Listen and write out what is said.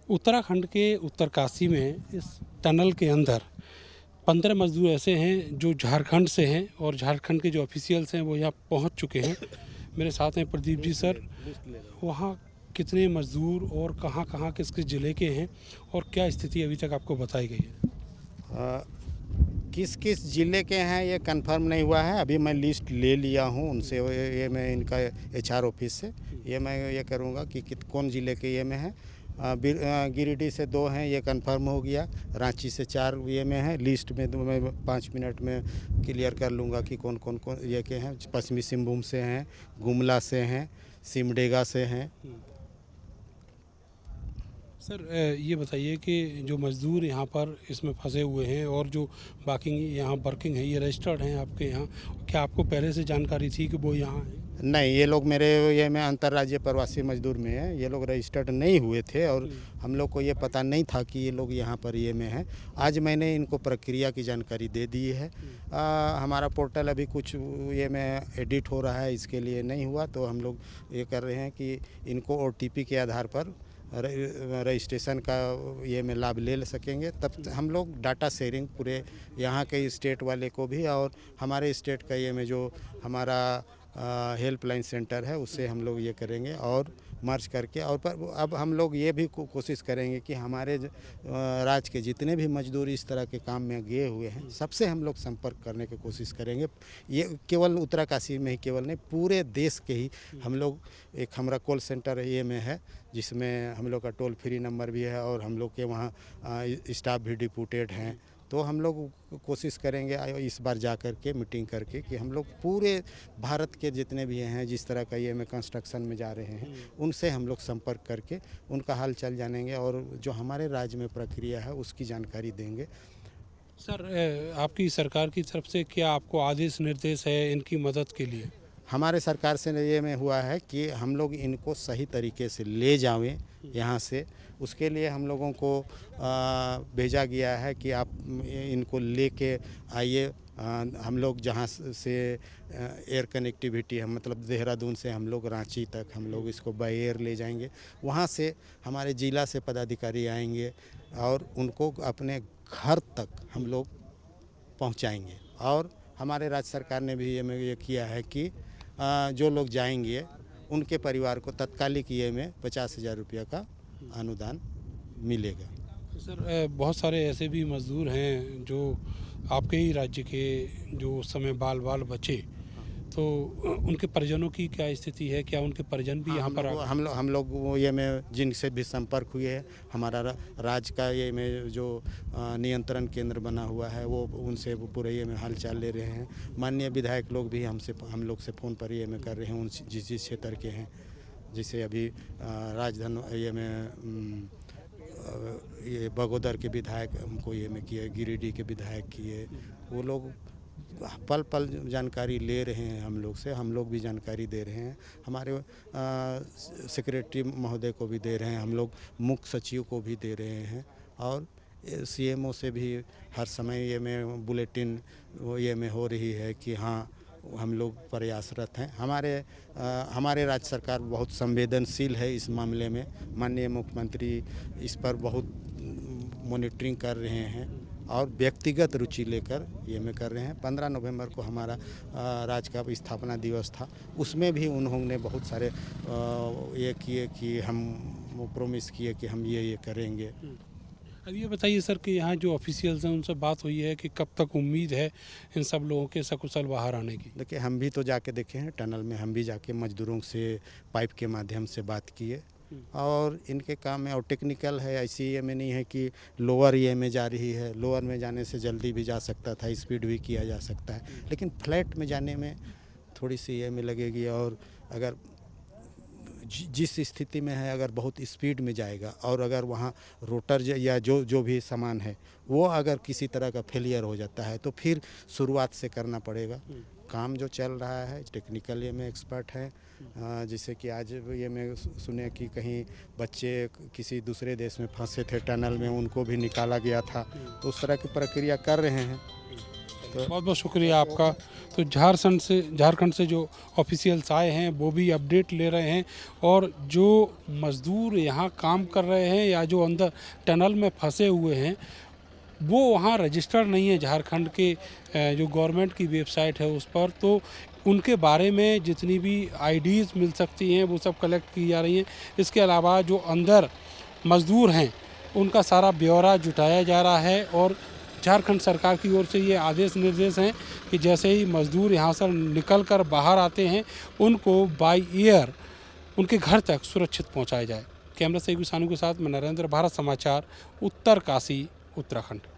उत्तराखंड के उत्तरकाशी में इस टनल के अंदर 15 मजदूर ऐसे हैं जो झारखंड से हैं और झारखंड के जो ऑफिशियल्स हैं वो यहाँ पहुँच चुके हैं। मेरे साथ हैं प्रदीप जी सर। वहाँ कितने मजदूर और कहाँ कहाँ किस किस ज़िले के हैं और क्या स्थिति अभी तक आपको बताई गई है? किस किस ज़िले के हैं ये कंफर्म नहीं हुआ है। अभी मैं लिस्ट ले लिया हूँ उनसे, ये मैं इनका HR ऑफिस से ये मैं ये करूँगा कि कौन ज़िले के ये में है। गिरिडीह से 2 हैं, ये कंफर्म हो गया। रांची से 4 ये में है। लिस्ट में तो मैं 5 मिनट में क्लियर कर लूँगा कि कौन कौन ये के हैं। पश्चिमी सिंहभूम से हैं, गुमला से हैं, सिमडेगा से हैं। सर ये बताइए कि जो मज़दूर यहाँ पर इसमें फंसे हुए हैं और जो बाकी यहाँ वर्किंग है, ये रजिस्टर्ड हैं आपके यहाँ? क्या आपको पहले से जानकारी थी कि वो यहाँ हैं? नहीं, ये लोग मेरे ये में अंतर्राज्यीय प्रवासी मजदूर में है। ये लोग रजिस्टर्ड नहीं हुए थे और हम लोग को ये पता नहीं था कि ये लोग यहाँ पर ये में हैं। आज मैंने इनको प्रक्रिया की जानकारी दे दी है। हमारा पोर्टल अभी कुछ ये में एडिट हो रहा है, इसके लिए नहीं हुआ, तो हम लोग ये कर रहे हैं कि इनको OTP के आधार पर रजिस्ट्रेशन का ये में लाभ ले सकेंगे। तब हम लोग डाटा शेयरिंग पूरे यहाँ के स्टेट वाले को भी और हमारे स्टेट का ये में जो हमारा हेल्पलाइन सेंटर है उससे हम लोग ये करेंगे और मर्ज करके। और पर अब हम लोग ये भी कोशिश करेंगे कि हमारे राज्य के जितने भी मजदूर इस तरह के काम में गए हुए हैं सबसे हम लोग संपर्क करने की कोशिश करेंगे। ये केवल उत्तरकाशी में ही केवल नहीं, पूरे देश के ही हम लोग एक हमारा कॉल सेंटर ये में है जिसमें हम लोग का टोल फ्री नंबर भी है और हम लोग के वहाँ स्टाफ भी डिप्यूटेड हैं। तो हम लोग कोशिश करेंगे इस बार जा कर के मीटिंग करके कि हम लोग पूरे भारत के जितने भी हैं जिस तरह का ये में कंस्ट्रक्शन में जा रहे हैं उनसे हम लोग संपर्क करके उनका हाल चाल जानेंगे और जो हमारे राज्य में प्रक्रिया है उसकी जानकारी देंगे। सर आपकी सरकार की तरफ से क्या आपको आदेश निर्देश है इनकी मदद के लिए? हमारे सरकार से ये में हुआ है कि हम लोग इनको सही तरीके से ले जाएं यहाँ से। उसके लिए हम लोगों को भेजा गया है कि आप इनको लेके आइए। हम लोग जहाँ से एयर कनेक्टिविटी है, मतलब देहरादून से हम लोग रांची तक हम लोग इसको बाय एयर ले जाएंगे। वहाँ से हमारे ज़िला से पदाधिकारी आएंगे और उनको अपने घर तक हम लोग पहुँचाएंगे। और हमारे राज्य सरकार ने भी ये किया है कि जो लोग जाएंगे उनके परिवार को तत्कालिक ये में 50,000 रुपये का अनुदान मिलेगा। सर बहुत सारे ऐसे भी मजदूर हैं जो आपके ही राज्य के जो उस समय बाल बचे, तो उनके परिजनों की क्या स्थिति है? क्या उनके परिजन भी यहाँ पर हम लोग वो ये में जिनसे भी संपर्क हुए हैं, हमारा राज्य का ये में जो नियंत्रण केंद्र बना हुआ है वो उनसे पूरे ये में हालचाल ले रहे हैं। माननीय विधायक लोग भी हम लोग से फ़ोन पर ये में कर रहे हैं उन जिस क्षेत्र के हैं। जैसे अभी राजधानी ये में ये बगोदर के विधायक हमको ये में किए, गिरिडीह के विधायक किए, वो लोग पल पल जानकारी ले रहे हैं हम लोग से। हम लोग भी जानकारी दे रहे हैं, हमारे सेक्रेटरी महोदय को भी दे रहे हैं, हम लोग मुख्य सचिव को भी दे रहे हैं और CMO से भी हर समय ये में बुलेटिन ये में हो रही है कि हाँ हम लोग प्रयासरत हैं। हमारे राज्य सरकार बहुत संवेदनशील है इस मामले में। माननीय मुख्यमंत्री इस पर बहुत मॉनिटरिंग कर रहे हैं और व्यक्तिगत रुचि लेकर ये में कर रहे हैं। 15 नवंबर को हमारा राज्य का स्थापना दिवस था, उसमें भी उन्होंने बहुत सारे ये किए कि हम प्रॉमिस किए कि हम ये करेंगे। अब ये बताइए सर कि यहाँ जो ऑफिशियल्स हैं उनसे बात हुई है कि कब तक उम्मीद है इन सब लोगों के सकुशल बाहर आने की? देखिए, हम भी तो जाके देखे हैं टनल में, हम भी जाके मजदूरों से पाइप के माध्यम से बात किए और इनके काम में और टेक्निकल है, ऐसी ये में नहीं है कि लोअर ये में जा रही है। लोअर में जाने से जल्दी भी जा सकता था, स्पीड भी किया जा सकता है, लेकिन फ्लैट में जाने में थोड़ी सी ये में लगेगी। और अगर जिस स्थिति में है अगर बहुत स्पीड में जाएगा और अगर वहाँ रोटर या जो भी सामान है वो अगर किसी तरह का फेलियर हो जाता है तो फिर शुरुआत से करना पड़ेगा। काम जो चल रहा है टेक्निकल ये में एक्सपर्ट है। जैसे कि आज ये मैं सुने कि कहीं बच्चे किसी दूसरे देश में फंसे थे टनल में, उनको भी निकाला गया था, तो उस तरह की प्रक्रिया कर रहे हैं। बहुत बहुत शुक्रिया आपका। तो झारखंड से जो ऑफिशियल्स आए हैं वो भी अपडेट ले रहे हैं, और जो मज़दूर यहाँ काम कर रहे हैं या जो अंदर टनल में फंसे हुए हैं वो वहाँ रजिस्टर्ड नहीं है झारखंड के जो गवर्नमेंट की वेबसाइट है उस पर। तो उनके बारे में जितनी भी आईडीज़ मिल सकती हैं वो सब कलेक्ट की जा रही हैं। इसके अलावा जो अंदर मज़दूर हैं उनका सारा ब्यौरा जुटाया जा रहा है, और झारखंड सरकार की ओर से ये आदेश निर्देश हैं कि जैसे ही मज़दूर यहाँ से निकल कर बाहर आते हैं उनको बाई एयर उनके घर तक सुरक्षित पहुँचाया जाए। कैमरा से सानू के साथ मैं नरेंद्र, भारत समाचार, उत्तरकाशी, उत्तराखंड।